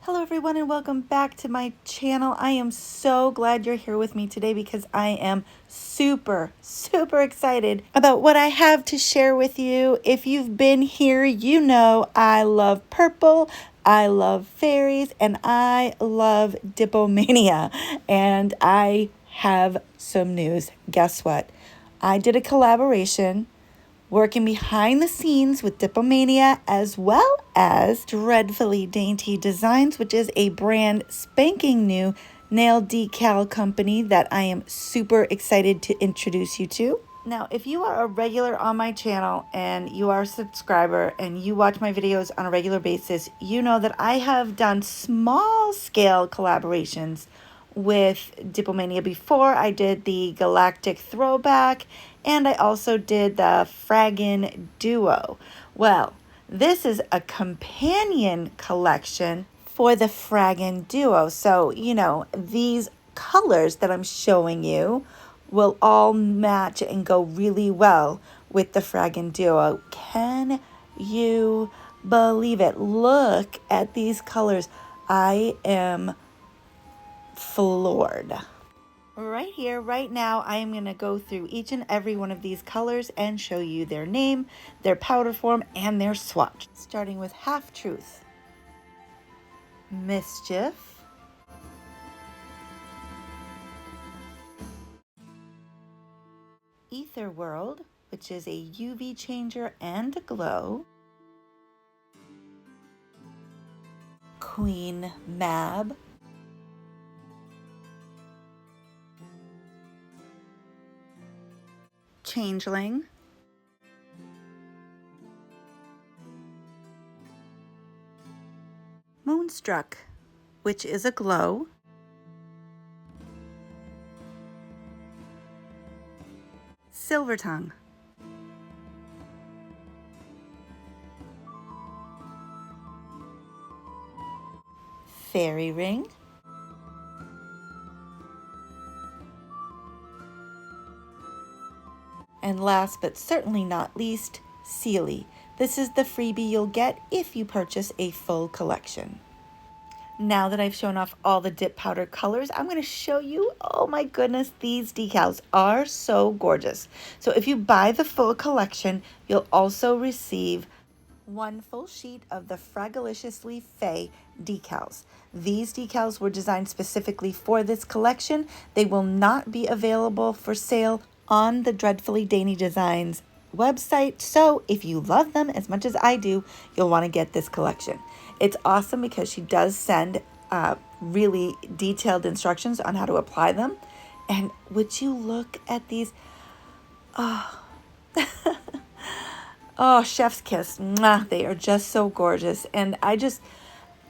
Hello everyone and welcome back to my channel. I am so glad you're here with me today because I am super excited about what I have to share with you. If you've been here, you know I love purple, I love fairies, and I love Dipomania. And I have some news. Guess what? I did a collaboration working behind the scenes with Dipomania as well as Dreadfully Dainty Designs, which is a brand spanking new nail decal company that I am super excited to introduce you to. Now, if you are a regular on my channel and you are a subscriber and you watch my videos on a regular basis, you know that I have done small scale collaborations with Dipomania before. I did the Galactic Throwback and I also did the Fraggin Duo. Well, this is a companion collection for the Fraggin Duo. So, you know, these colors that I'm showing you will all match and go really well with the Fraggin Duo. Can you believe it? Look at these colors. I am floored. Right here, right now, I am going to go through each and every one of these colors and show you their name, their powder form, and their swatch. Starting with Half Truth, Mischief, Ether World, which is a UV changer and a glow, Queen Mab, Changeling, Moonstruck, which is a glow, Silver Tongue, Fairy Ring, and last but certainly not least, Sealy. This is the freebie you'll get if you purchase a full collection. Now that I've shown off all the dip powder colors, I'm going to show you, oh my goodness, these decals are so gorgeous. So if you buy the full collection, you'll also receive one full sheet of the Fragaliciously Fae decals. These decals were designed specifically for this collection. They will not be available for sale on the Dreadfully Dainty Designs website. So if you love them as much as I do, you'll want to get this collection. It's awesome because she does send really detailed instructions on how to apply them. And would you look at these? Oh, oh, chef's kiss. Mwah, they are just so gorgeous. And I just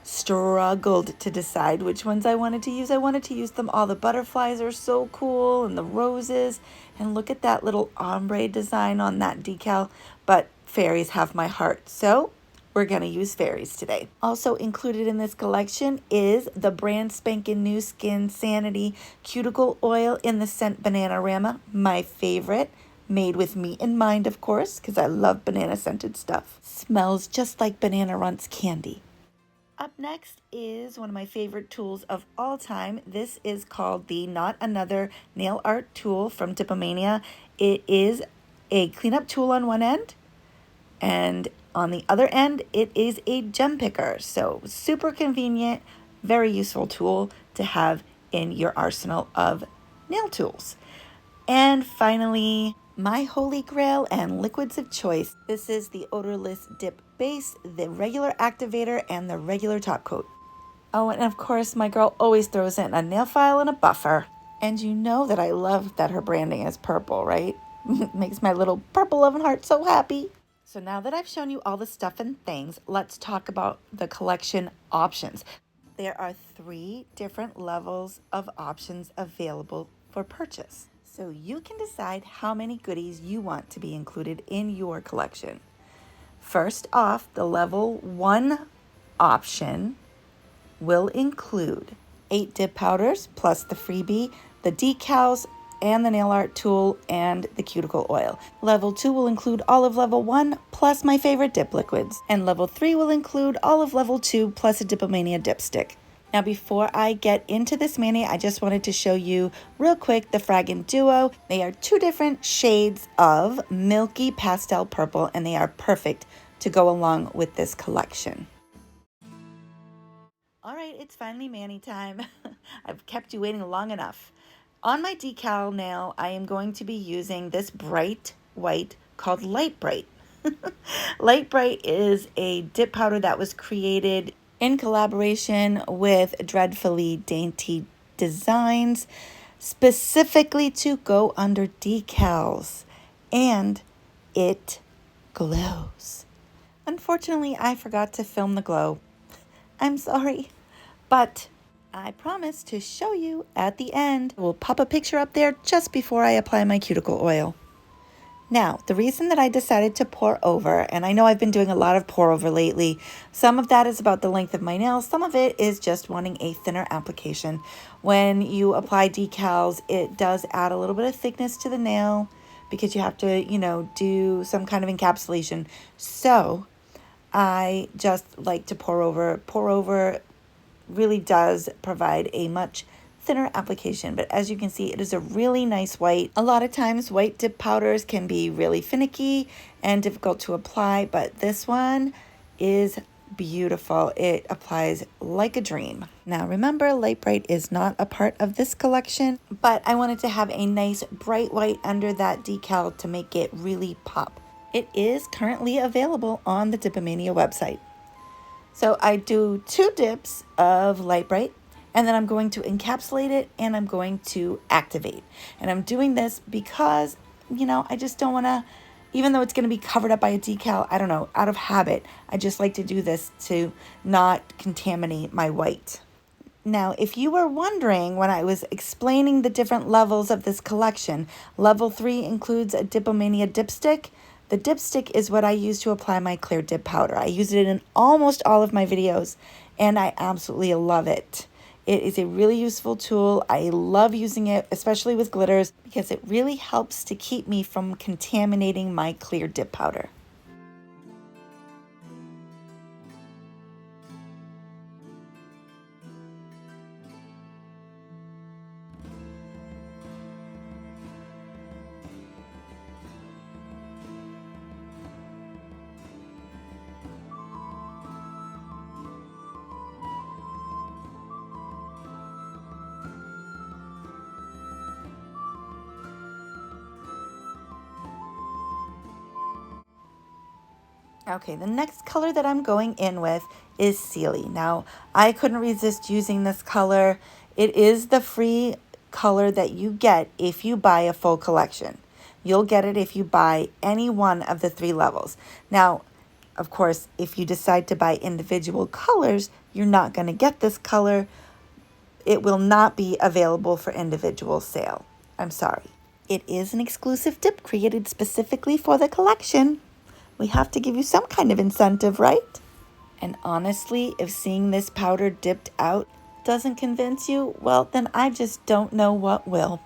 struggled to decide which ones I wanted to use. I wanted to use them all. The butterflies are so cool and the roses. And look at that little ombre design on that decal. But fairies have my heart. So we're going to use fairies today. Also included in this collection is the brand spanking new Skin Sanity Cuticle Oil in the scent Bananarama, my favorite. Made with me in mind, of course, because I love banana scented stuff. Smells just like Banana Runts candy. Up next is one of my favorite tools of all time. This is called the Not Another Nail Art Tool from Dipomania. It is a cleanup tool on one end, and on the other end, it is a gem picker. So super convenient, very useful tool to have in your arsenal of nail tools. And finally, my holy grail and liquids of choice. This is the odorless dip base, the regular activator, and the regular top coat. Oh, and of course, my girl always throws in a nail file and a buffer. And you know that I love that her branding is purple, right? Makes my little purple loving heart so happy. So now that I've shown you all the stuff and things, let's talk about the collection options. There are 3 different levels of options available for purchase. So you can decide how many goodies you want to be included in your collection. First off, the level 1 option will include 8 dip powders plus the freebie, the decals, and the nail art tool and the cuticle oil. Level 2 will include all of level 1 plus my favorite dip liquids. And level 3 will include all of level 2 plus a Dipomania dipstick. Now before I get into this mani, I just wanted to show you real quick the Fraggin Duo. They are 2 different shades of milky pastel purple, and they are perfect to go along with this collection. All right, it's finally mani time. I've kept you waiting long enough. On my decal nail, I am going to be using this bright white called Light Bright. Light Bright is a dip powder that was created in collaboration with dreadfully Dainty Designs, specifically to go under decals, and it glows. Unfortunately, I forgot to film the glow. I'm sorry, but I promise to show you at the end. We'll pop a picture up there just before I apply my cuticle oil. Now, the reason that I decided to pour over, and I know I've been doing a lot of pour over lately, some of that is about the length of my nails, some of it is just wanting a thinner application. When you apply decals, it does add a little bit of thickness to the nail because you have to, do some kind of encapsulation. So I just like to pour over. Pour over really does provide a much thinner application, but as you can see, it is a really nice white. A lot of times white dip powders can be really finicky and difficult to apply, but this one is beautiful. It applies like a dream. Now remember, Light Bright is not a part of this collection, but I wanted to have a nice bright white under that decal to make it really pop. It is currently available on the Dipomania website. So I do 2 dips of Light Bright, and then I'm going to encapsulate it and I'm going to activate. And I'm doing this because, I just don't want to, even though it's going to be covered up by a decal, I don't know, out of habit, I just like to do this to not contaminate my white. Now, if you were wondering when I was explaining the different levels of this collection, level 3 includes a Dipomania dipstick. The dipstick is what I use to apply my clear dip powder. I use it in almost all of my videos, and I absolutely love it. It is a really useful tool. I love using it, especially with glitters, because it really helps to keep me from contaminating my clear dip powder. Okay, the next color that I'm going in with is Sealy. Now, I couldn't resist using this color. It is the free color that you get if you buy a full collection. You'll get it if you buy any one of the 3 levels. Now, of course, if you decide to buy individual colors, you're not going to get this color. It will not be available for individual sale. I'm sorry. It is an exclusive dip created specifically for the collection. We have to give you some kind of incentive, right? And honestly, if seeing this powder dipped out doesn't convince you, well, then I just don't know what will.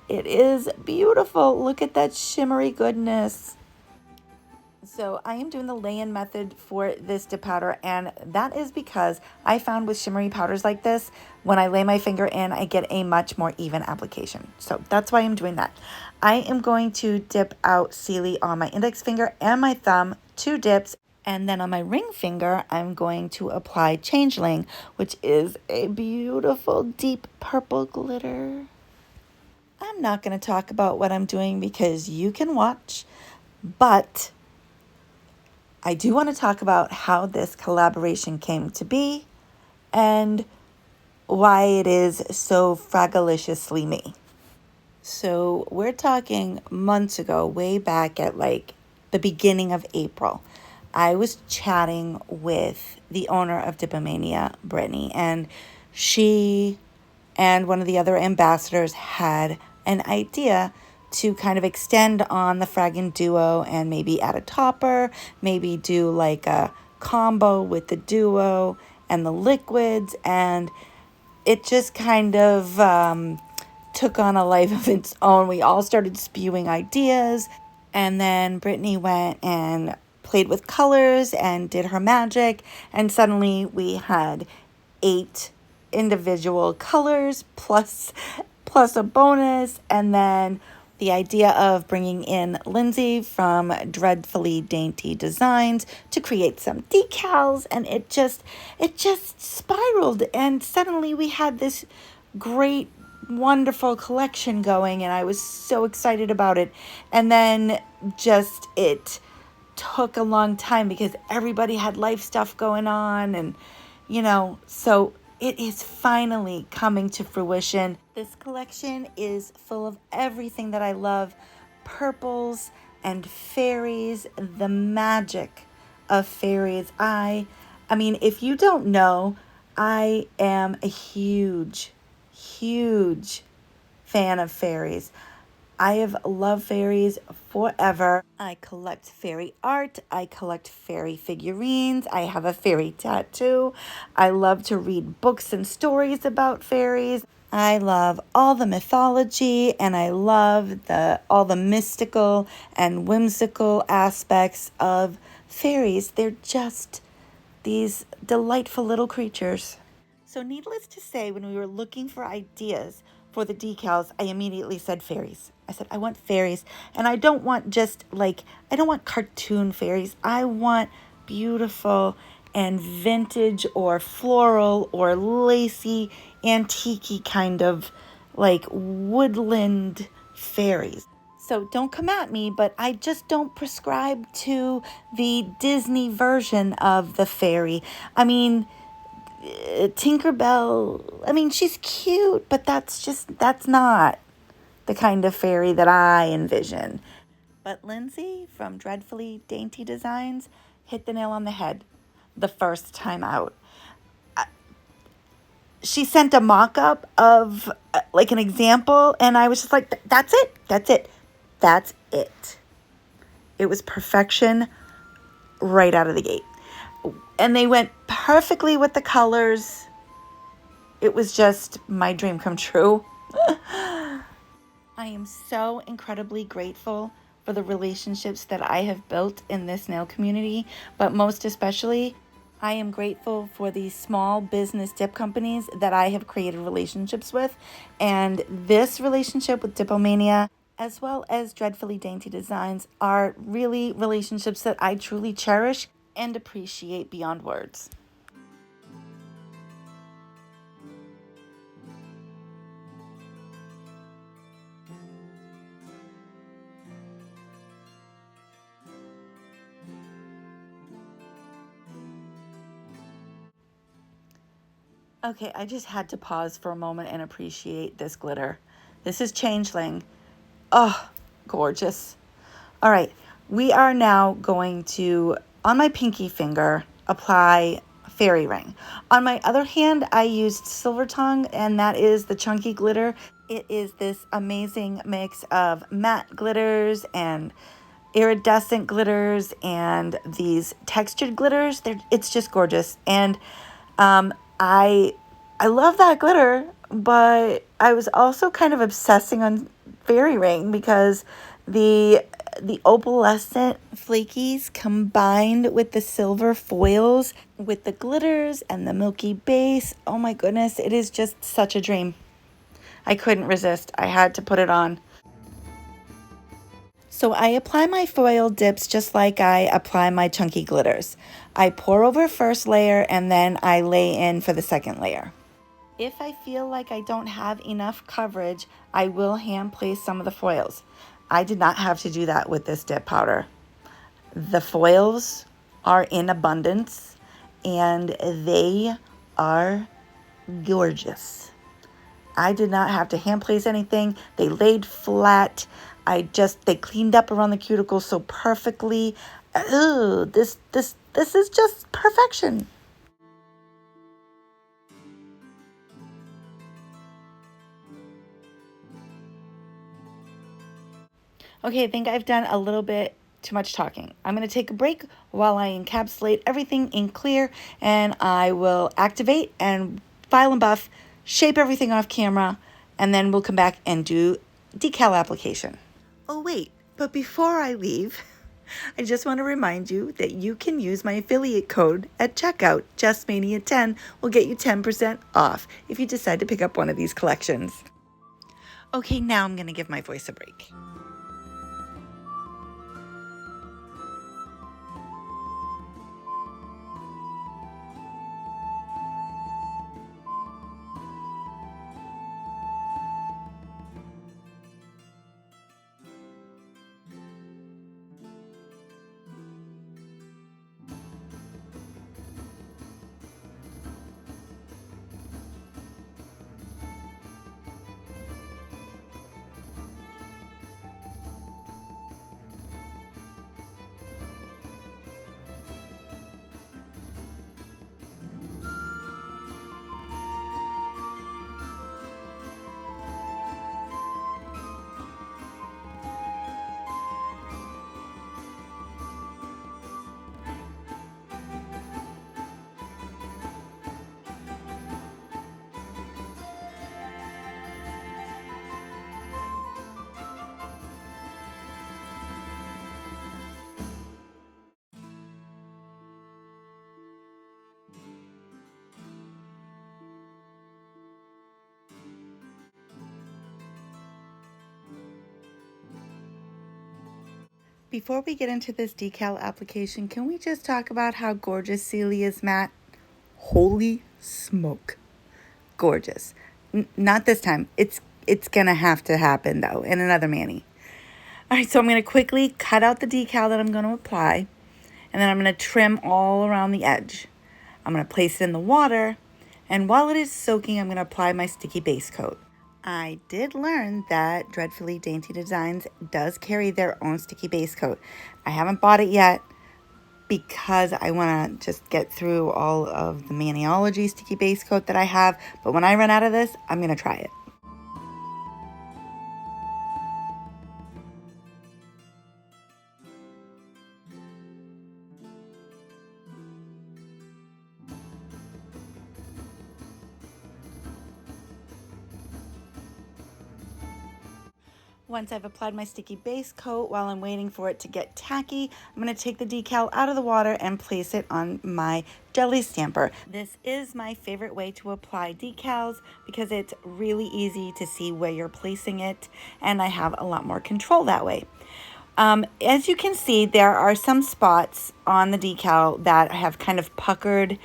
It is beautiful. Look at that shimmery goodness. So I am doing the lay-in method for this dip powder, and that is because I found with shimmery powders like this, when I lay my finger in, I get a much more even application. So that's why I'm doing that. I am going to dip out Sealy on my index finger and my thumb, 2 dips, and then on my ring finger, I'm going to apply 𝕔𝕠𝕟𝕟𝕟𝕟, which is a beautiful deep purple glitter. I'm not going to talk about what I'm doing because you can watch, but I do want to talk about how this collaboration came to be and why it is so Fragaliciously me. So we're talking months ago, way back at like the beginning of April. I was chatting with the owner of Dipomania, Brittany, and she and one of the other ambassadors had an idea to kind of extend on the Fraggin Duo and maybe add a topper, maybe do like a combo with the Duo and the liquids, and it just kind of took on a life of its own. We all started spewing ideas, and then Brittany went and played with colors and did her magic, and suddenly we had 8 individual colors plus a bonus. And then the idea of bringing in Lindsay from Dreadfully Dainty Designs to create some decals, and it just spiraled, and suddenly we had this great, wonderful collection going, and I was so excited about it. And then just it took a long time because everybody had life stuff going on, and so it is finally coming to fruition. This collection is full of everything that I love: purples and fairies, the magic of fairies. I mean, if you don't know, I am a huge fan of fairies. I have loved fairies forever. I collect fairy art. I collect fairy figurines. I have a fairy tattoo. I love to read books and stories about fairies. I love all the mythology, and I love all the mystical and whimsical aspects of fairies. They're just these delightful little creatures. So needless to say, when we were looking for ideas for the decals, I immediately said fairies. I said, I want fairies. And I don't want I don't want cartoon fairies. I want beautiful and vintage or floral or lacy, antique kind of woodland fairies. So don't come at me, but I just don't prescribe to the Disney version of the fairy. I mean, Tinkerbell, I mean, she's cute, but that's not the kind of fairy that I envision. But Lindsay from Dreadfully Dainty Designs hit the nail on the head the first time out. She sent a mock-up of an example, and I was just like, that's it. It was perfection right out of the gate. And they went perfectly with the colors. It was just my dream come true. I am so incredibly grateful for the relationships that I have built in this nail community, but most especially, I am grateful for these small business dip companies that I have created relationships with. And this relationship with Dipomania, as well as Dreadfully Dainty Designs, are really relationships that I truly cherish and appreciate beyond words. Okay, I just had to pause for a moment and appreciate this glitter. This is Changeling. Oh, gorgeous. All right, we are now going to, on my pinky finger, apply fairy ring. On my other hand, I used Silver Tongue, and that is the chunky glitter. It is this amazing mix of matte glitters and iridescent glitters and these textured glitters. It's just gorgeous. And I love that glitter, but I was also kind of obsessing on fairy ring because the opalescent flakies combined with the silver foils with the glitters and the milky base. Oh my goodness, it is just such a dream. I couldn't resist. I had to put it on. So I apply my foil dips just like I apply my chunky glitters. I pour over first layer and then I lay in for the second layer. If I feel like I don't have enough coverage, I will hand place some of the foils. I did not have to do that with this dip powder. The foils are in abundance and they are gorgeous. I did not have to hand place anything. They laid flat. They cleaned up around the cuticle so perfectly. Ooh, this is just perfection. Okay, I think I've done a little bit too much talking. I'm going to take a break while I encapsulate everything in clear, and I will activate and file and buff, shape everything off camera, and then we'll come back and do decal application. Oh wait, but before I leave, I just want to remind you that you can use my affiliate code at checkout. JustMania10 will get you 10% off if you decide to pick up one of these collections. Okay, now I'm going to give my voice a break. Before we get into this decal application, can we just talk about how gorgeous Celia's matte? Holy smoke. Gorgeous. Not this time. It's gonna have to happen though in another mani. All right, so I'm gonna quickly cut out the decal that I'm gonna apply, and then I'm gonna trim all around the edge. I'm gonna place it in the water, and while it is soaking, I'm gonna apply my sticky base coat. I did learn that Dreadfully Dainty Designs does carry their own sticky base coat. I haven't bought it yet because I want to just get through all of the Maniology sticky base coat that I have. But when I run out of this, I'm going to try it. Once I've applied my sticky base coat, while I'm waiting for it to get tacky, I'm going to take the decal out of the water and place it on my jelly stamper. This is my favorite way to apply decals because it's really easy to see where you're placing it, and I have a lot more control that way. As you can see, there are some spots on the decal that have kind of puckered.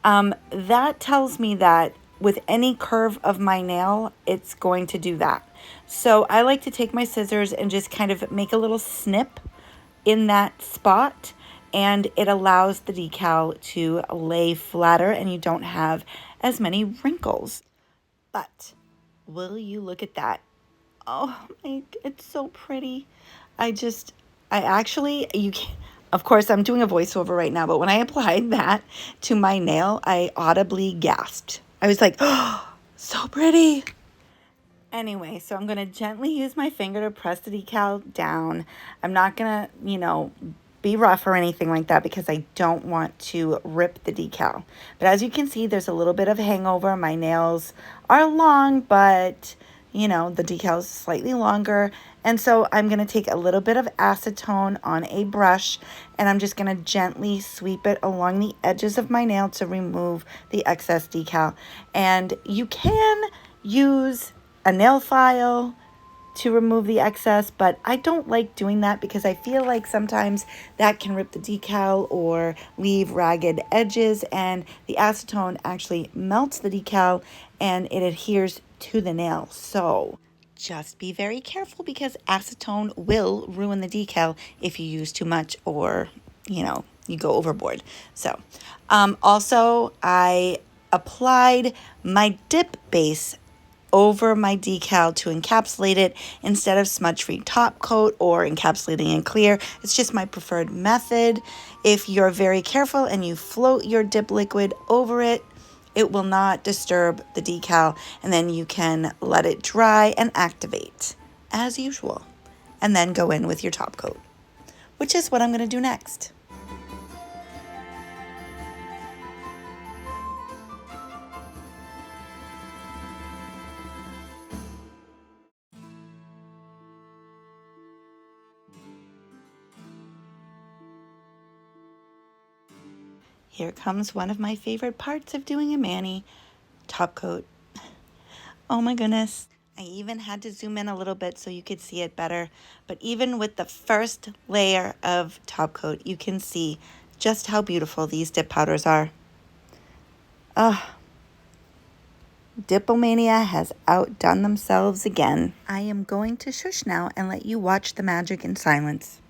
That tells me that with any curve of my nail, it's going to do that. So I like to take my scissors and just kind of make a little snip in that spot, and it allows the decal to lay flatter and you don't have as many wrinkles. But will you look at that? Oh, it's so pretty. You can, of course, I'm doing a voiceover right now, but when I applied that to my nail, I audibly gasped. I was like, oh, so pretty. Anyway, so I'm going to gently use my finger to press the decal down. I'm not going to, be rough or anything like that because I don't want to rip the decal. But as you can see, there's a little bit of hangover. My nails are long, but, the decal is slightly longer. And so I'm going to take a little bit of acetone on a brush, and I'm just going to gently sweep it along the edges of my nail to remove the excess decal. And you can use a nail file to remove the excess, but I don't like doing that because I feel like sometimes that can rip the decal or leave ragged edges, and the acetone actually melts the decal and it adheres to the nail. So just be very careful because acetone will ruin the decal if you use too much or, you go overboard. So also I applied my dip base over my decal to encapsulate it instead of smudge-free top coat or encapsulating in clear. It's just my preferred method. If you're very careful and you float your dip liquid over it, it will not disturb the decal, and then you can let it dry and activate as usual, and then go in with your top coat, which is what I'm going to do next. Here comes one of my favorite parts of doing a mani, top coat. Oh my goodness. I even had to zoom in a little bit so you could see it better. But even with the first layer of top coat, you can see just how beautiful these dip powders are. Dipomania has outdone themselves again. I am going to shush now and let you watch the magic in silence.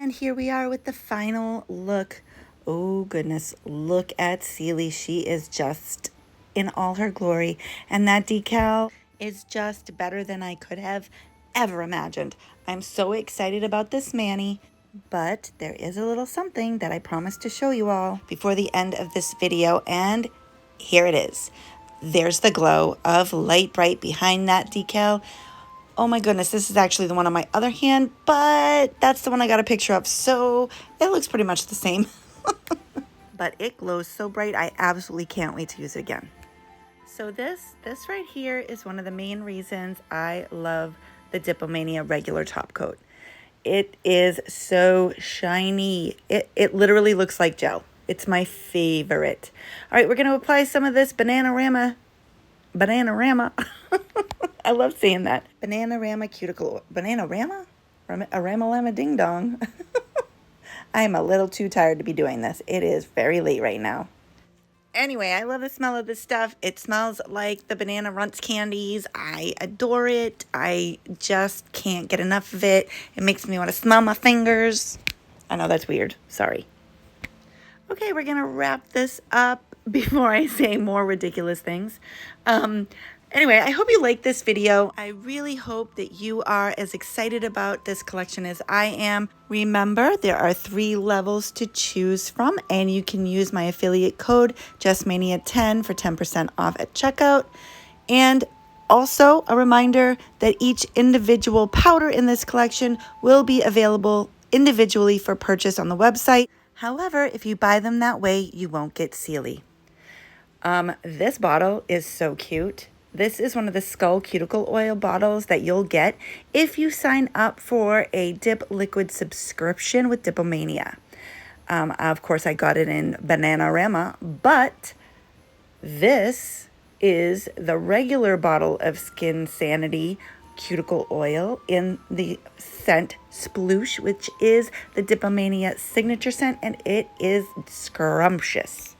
And here we are with the final look. Oh goodness, look at Celie. She is just in all her glory. And that decal is just better than I could have ever imagined. I'm so excited about this mani. But there is a little something that I promised to show you all before the end of this video. And here it is. There's the glow of Light Bright behind that decal. Oh my goodness, this is actually the one on my other hand, but that's the one I got a picture of, so it looks pretty much the same. But it glows so bright, I absolutely can't wait to use it again. So this right here is one of the main reasons I love the Dipomania regular top coat. It is so shiny. It literally looks like gel. It's my favorite. All right, we're going to apply some of this Bananarama. I love saying that. Bananarama Cuticle Oil. Bananarama? 𝕎𝕝𝕝𝕟𝕟𝕟𝕟𝕟 ding dong. I'm a little too tired to be doing this. It is very late right now. Anyway, I love the smell of this stuff. It smells like the Banana Runts candies. I adore it. I just can't get enough of it. It makes me want to smell my fingers. I know that's weird. Sorry. Okay, we're going to wrap this up before I say more ridiculous things. Anyway, I hope you liked this video. I really hope that you are as excited about this collection as I am. Remember, there are 3 levels to choose from, and you can use my affiliate code, JustMania10 for 10% off at checkout. And also a reminder that each individual powder in this collection will be available individually for purchase on the website. However, if you buy them that way, you won't get Celie. This bottle is so cute. This is one of the Skull Cuticle Oil bottles that you'll get if you sign up for a Dip Liquid subscription with Dipomania. Of course, I got it in Bananarama, but this is the regular bottle of Skin Sanity Cuticle Oil in the scent Sploosh, which is the Dipomania signature scent, and it is scrumptious.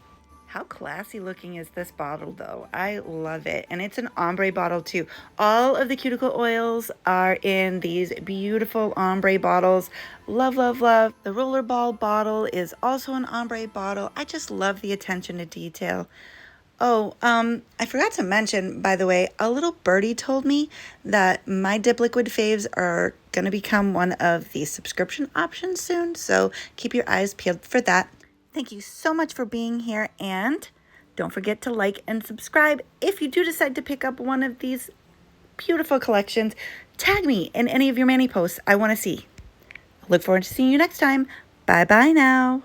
How classy looking is this bottle though? I love it. And it's an ombre bottle too. All of the cuticle oils are in these beautiful ombre bottles. Love, love, love. The rollerball bottle is also an ombre bottle. I just love the attention to detail. Oh, I forgot to mention, by the way, a little birdie told me that my dip liquid faves are going to become one of the subscription options soon. So keep your eyes peeled for that. Thank you so much for being here, and don't forget to like and subscribe. If you do decide to pick up one of these beautiful collections, tag me in any of your mani posts I want to see. I look forward to seeing you next time. Bye-bye now.